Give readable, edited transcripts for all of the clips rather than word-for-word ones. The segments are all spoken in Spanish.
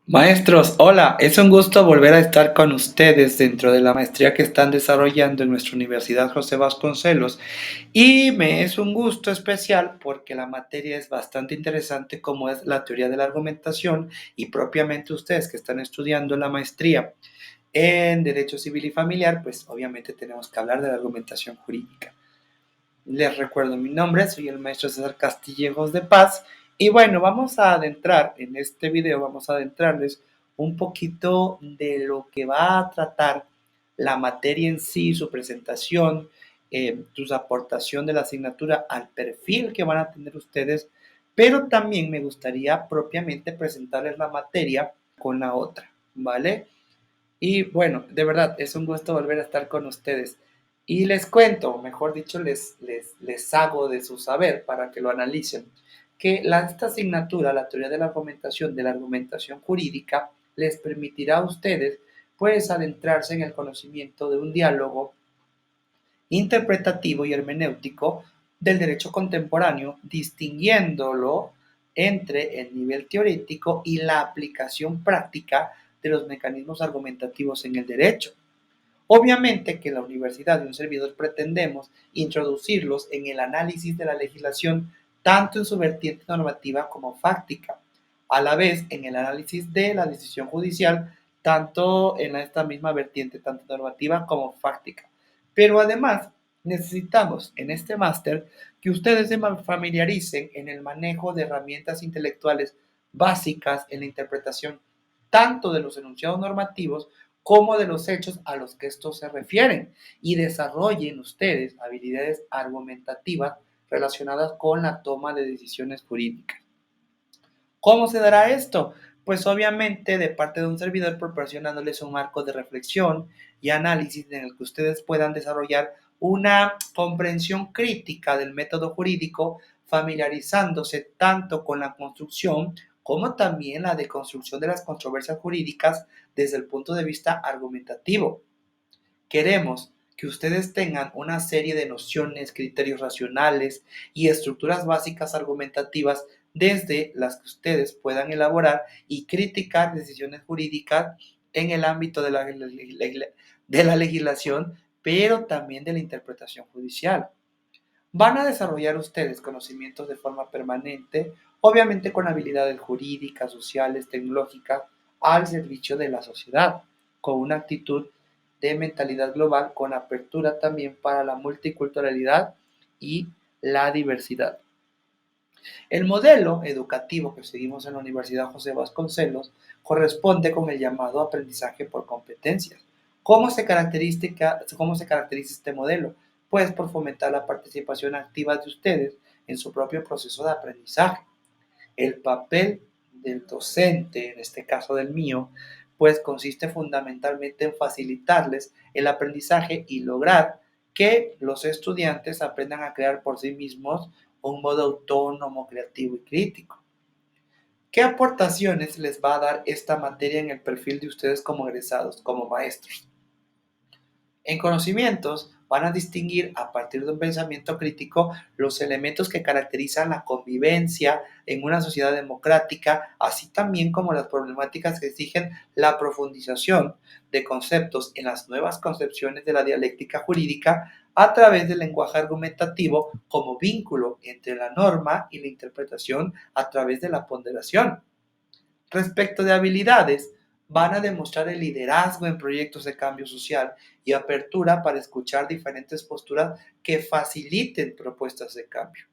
Maestros, hola, es un gusto volver a estar con ustedes dentro de la maestría que están desarrollando en nuestra Universidad José Vasconcelos y me es un gusto especial porque la materia es bastante interesante como es la teoría de la argumentación y propiamente ustedes que están estudiando la maestría en Derecho Civil y Familiar, pues obviamente tenemos que hablar de la argumentación jurídica. Les recuerdo mi nombre, soy el maestro César Castillejos de Paz y bueno, vamos a adentrar en este video, vamos a adentrarles un poquito de lo que va a tratar la materia en sí, su presentación, su aportación de la asignatura al perfil que van a tener ustedes, pero también me gustaría propiamente presentarles la materia con la otra, ¿vale? Y bueno, de verdad, es un gusto volver a estar con ustedes. Y les cuento, mejor dicho, les hago de su saber para que lo analicen, que esta asignatura, la teoría de la argumentación jurídica, les permitirá a ustedes, pues, adentrarse en el conocimiento de un diálogo interpretativo y hermenéutico del derecho contemporáneo, distinguiéndolo entre el nivel teórico y la aplicación práctica de los mecanismos argumentativos en el derecho. Obviamente que la universidad y un servidor pretendemos introducirlos en el análisis de la legislación tanto en su vertiente normativa como fáctica, a la vez en el análisis de la decisión judicial tanto en esta misma vertiente, tanto normativa como fáctica. Pero además necesitamos en este máster que ustedes se familiaricen en el manejo de herramientas intelectuales básicas en la interpretación tanto de los enunciados normativos como de los hechos a los que estos se refieren y desarrollen ustedes habilidades argumentativas relacionadas con la toma de decisiones jurídicas. ¿Cómo se dará esto? Pues obviamente de parte de un servidor proporcionándoles un marco de reflexión y análisis en el que ustedes puedan desarrollar una comprensión crítica del método jurídico, familiarizándose tanto con la construcción como también la deconstrucción de las controversias jurídicas desde el punto de vista argumentativo. Queremos que ustedes tengan una serie de nociones, criterios racionales y estructuras básicas argumentativas desde las que ustedes puedan elaborar y criticar decisiones jurídicas en el ámbito de la legislación, pero también de la interpretación judicial. Van a desarrollar ustedes conocimientos de forma permanente, obviamente con habilidades jurídicas, sociales, tecnológicas, al servicio de la sociedad, con una actitud de mentalidad global, con apertura también para la multiculturalidad y la diversidad. El modelo educativo que seguimos en la Universidad José Vasconcelos corresponde con el llamado aprendizaje por competencias. ¿Cómo se caracteriza este modelo? Pues por fomentar la participación activa de ustedes en su propio proceso de aprendizaje. El papel del docente, en este caso del mío, pues consiste fundamentalmente en facilitarles el aprendizaje y lograr que los estudiantes aprendan a crear por sí mismos un modo autónomo, creativo y crítico. ¿Qué aportaciones les va a dar esta materia en el perfil de ustedes como egresados, como maestros? En conocimientos van a distinguir a partir de un pensamiento crítico los elementos que caracterizan la convivencia en una sociedad democrática, así también como las problemáticas que exigen la profundización de conceptos en las nuevas concepciones de la dialéctica jurídica a través del lenguaje argumentativo como vínculo entre la norma y la interpretación a través de la ponderación. Respecto de habilidades, van a demostrar el liderazgo en proyectos de cambio social y apertura para escuchar diferentes posturas que faciliten propuestas de cambio.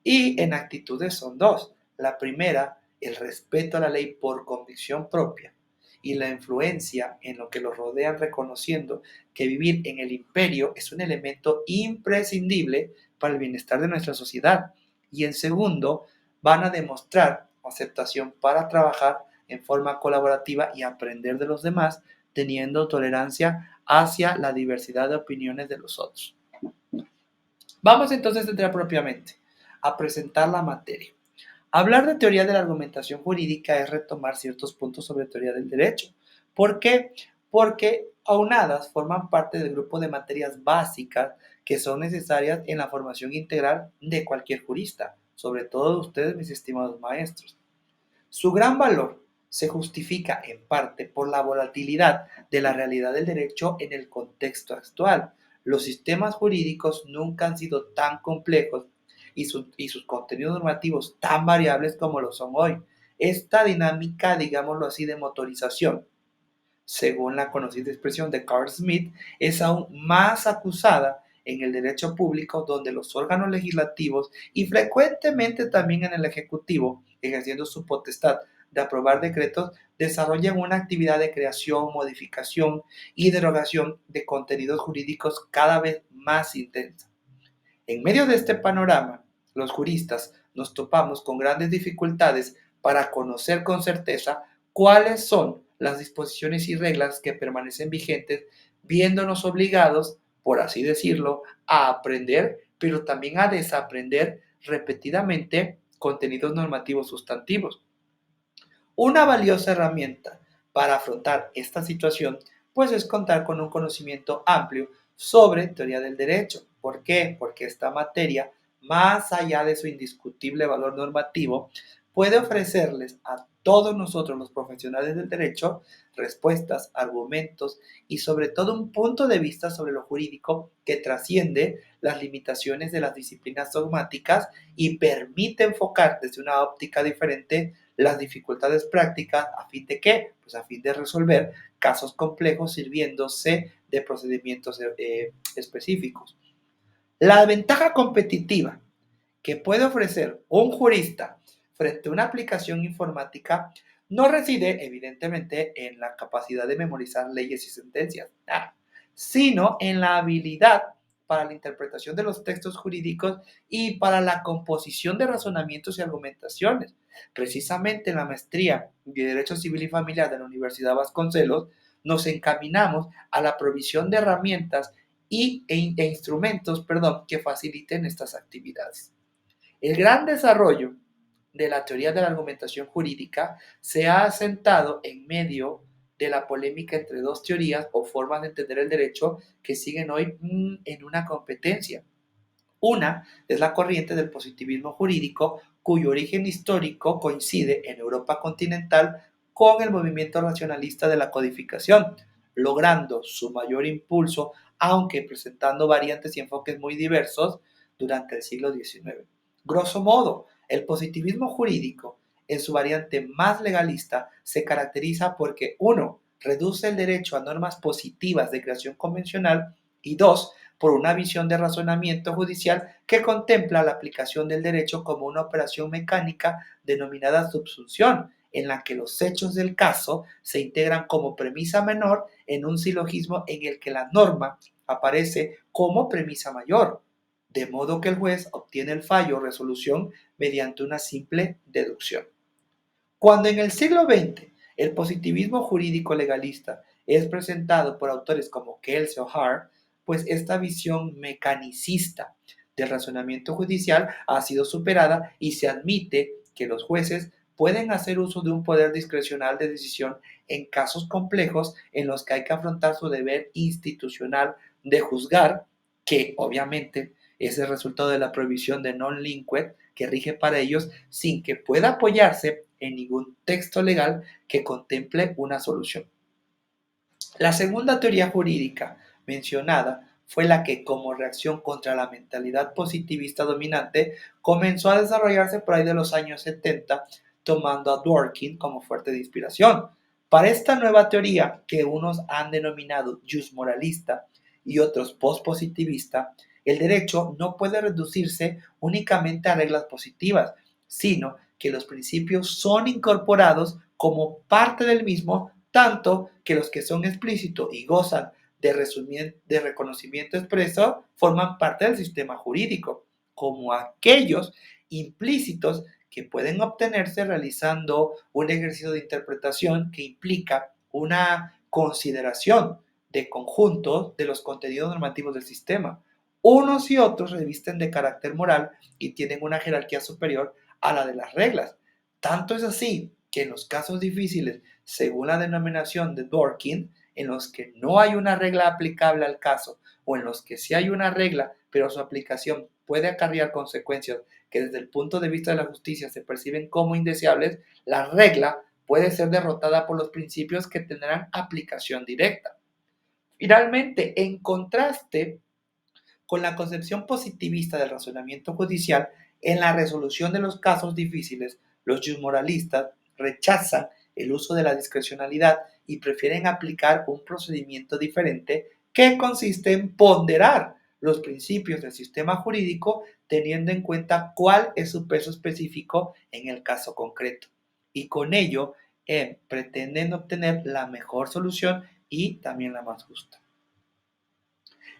Y en actitudes son dos. La primera, el respeto a la ley por convicción propia y la influencia en lo que los rodean, reconociendo que vivir en el imperio es un elemento imprescindible para el bienestar de nuestra sociedad. Y en segundo, van a demostrar aceptación para trabajar en forma colaborativa y aprender de los demás, teniendo tolerancia hacia la diversidad de opiniones de los otros. Vamos entonces a entrar propiamente a presentar la materia. Hablar de teoría de la argumentación jurídica es retomar ciertos puntos sobre teoría del derecho. ¿Por qué? Porque aunadas forman parte del grupo de materias básicas que son necesarias en la formación integral de cualquier jurista, sobre todo de ustedes, mis estimados maestros. Su gran valor se justifica en parte por la volatilidad de la realidad del derecho en el contexto actual. Los sistemas jurídicos nunca han sido tan complejos y sus contenidos normativos tan variables como lo son hoy. Esta dinámica, digámoslo así, de motorización, según la conocida expresión de Carl Smith, es aún más acusada en el derecho público, donde los órganos legislativos y frecuentemente también en el ejecutivo, ejerciendo su potestad de aprobar decretos, desarrollan una actividad de creación, modificación y derogación de contenidos jurídicos cada vez más intensa. En medio de este panorama, los juristas nos topamos con grandes dificultades para conocer con certeza cuáles son las disposiciones y reglas que permanecen vigentes, viéndonos obligados, por así decirlo, a aprender, pero también a desaprender repetidamente contenidos normativos sustantivos. Una valiosa herramienta para afrontar esta situación, pues, es contar con un conocimiento amplio sobre teoría del derecho. ¿Por qué? Porque esta materia, más allá de su indiscutible valor normativo, puede ofrecerles a todos nosotros los profesionales del derecho respuestas, argumentos y sobre todo un punto de vista sobre lo jurídico que trasciende las limitaciones de las disciplinas dogmáticas y permite enfocar desde una óptica diferente las dificultades prácticas. ¿A fin de qué? Pues a fin de resolver casos complejos sirviéndose de procedimientos específicos. La ventaja competitiva que puede ofrecer un jurista frente a una aplicación informática no reside evidentemente en la capacidad de memorizar leyes y sentencias, sino en la habilidad para la interpretación de los textos jurídicos y para la composición de razonamientos y argumentaciones. Precisamente en la maestría de Derecho Civil y Familiar de la Universidad Vasconcelos nos encaminamos a la provisión de herramientas e instrumentos, que faciliten estas actividades. El gran desarrollo de la teoría de la argumentación jurídica se ha asentado en medio de la polémica entre dos teorías o formas de entender el derecho que siguen hoy en una competencia. Una es la corriente del positivismo jurídico, cuyo origen histórico coincide en Europa continental con el movimiento racionalista de la codificación, logrando su mayor impulso, aunque presentando variantes y enfoques muy diversos durante el siglo XIX. Grosso modo, el positivismo jurídico, en su variante más legalista, se caracteriza porque, uno, reduce el derecho a normas positivas de creación convencional y dos, por una visión de razonamiento judicial que contempla la aplicación del derecho como una operación mecánica denominada subsunción, en la que los hechos del caso se integran como premisa menor en un silogismo en el que la norma aparece como premisa mayor, de modo que el juez obtiene el fallo o resolución mediante una simple deducción. Cuando en el siglo XX el positivismo jurídico legalista es presentado por autores como Kelsey o Hart, pues esta visión mecanicista del razonamiento judicial ha sido superada y se admite que los jueces pueden hacer uso de un poder discrecional de decisión en casos complejos en los que hay que afrontar su deber institucional de juzgar, que obviamente es el resultado de la prohibición de non linquet que rige para ellos sin que pueda apoyarse en ningún texto legal que contemple una solución. La segunda teoría jurídica mencionada fue la que, como reacción contra la mentalidad positivista dominante, comenzó a desarrollarse por ahí de los años 70, tomando a Dworkin como fuente de inspiración. Para esta nueva teoría, que unos han denominado moralista y otros pospositivista, el derecho no puede reducirse únicamente a reglas positivas, sino que los principios son incorporados como parte del mismo, tanto que los que son explícitos y gozan de reconocimiento expreso forman parte del sistema jurídico, como aquellos implícitos que pueden obtenerse realizando un ejercicio de interpretación que implica una consideración de conjunto de los contenidos normativos del sistema. Unos y otros revisten de carácter moral y tienen una jerarquía superior a la de las reglas. Tanto es así que en los casos difíciles, según la denominación de Dworkin, en los que no hay una regla aplicable al caso o en los que sí hay una regla, pero su aplicación puede acarrear consecuencias que desde el punto de vista de la justicia se perciben como indeseables, la regla puede ser derrotada por los principios que tendrán aplicación directa. Finalmente, en contraste con la concepción positivista del razonamiento judicial, en la resolución de los casos difíciles, los moralistas rechazan el uso de la discrecionalidad y prefieren aplicar un procedimiento diferente que consiste en ponderar los principios del sistema jurídico teniendo en cuenta cuál es su peso específico en el caso concreto. Y con ello pretenden obtener la mejor solución y también la más justa.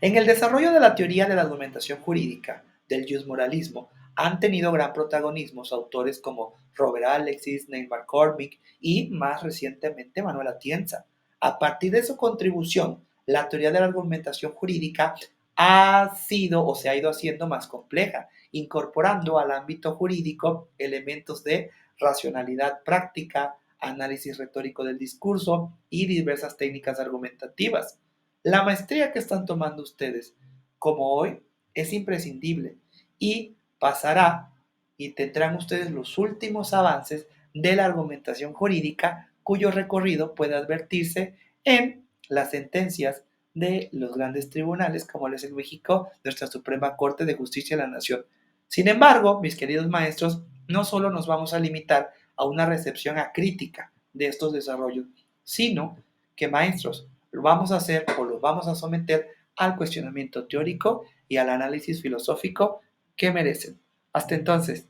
En el desarrollo de la teoría de la argumentación jurídica del moralismo han tenido gran protagonismo autores como Robert Alexis, Neil McCormick y, más recientemente, Manuel Atienza. A partir de su contribución, la teoría de la argumentación jurídica ha sido o se ha ido haciendo más compleja, incorporando al ámbito jurídico elementos de racionalidad práctica, análisis retórico del discurso y diversas técnicas argumentativas. La maestría que están tomando ustedes, como hoy, es imprescindible y pasará y tendrán ustedes los últimos avances de la argumentación jurídica cuyo recorrido puede advertirse en las sentencias de los grandes tribunales, como les en México, nuestra Suprema Corte de Justicia de la Nación. Sin embargo, mis queridos maestros, no solo nos vamos a limitar a una recepción acrítica de estos desarrollos, sino que, maestros, lo vamos a hacer o lo vamos a someter al cuestionamiento teórico y al análisis filosófico que merecen. Hasta entonces.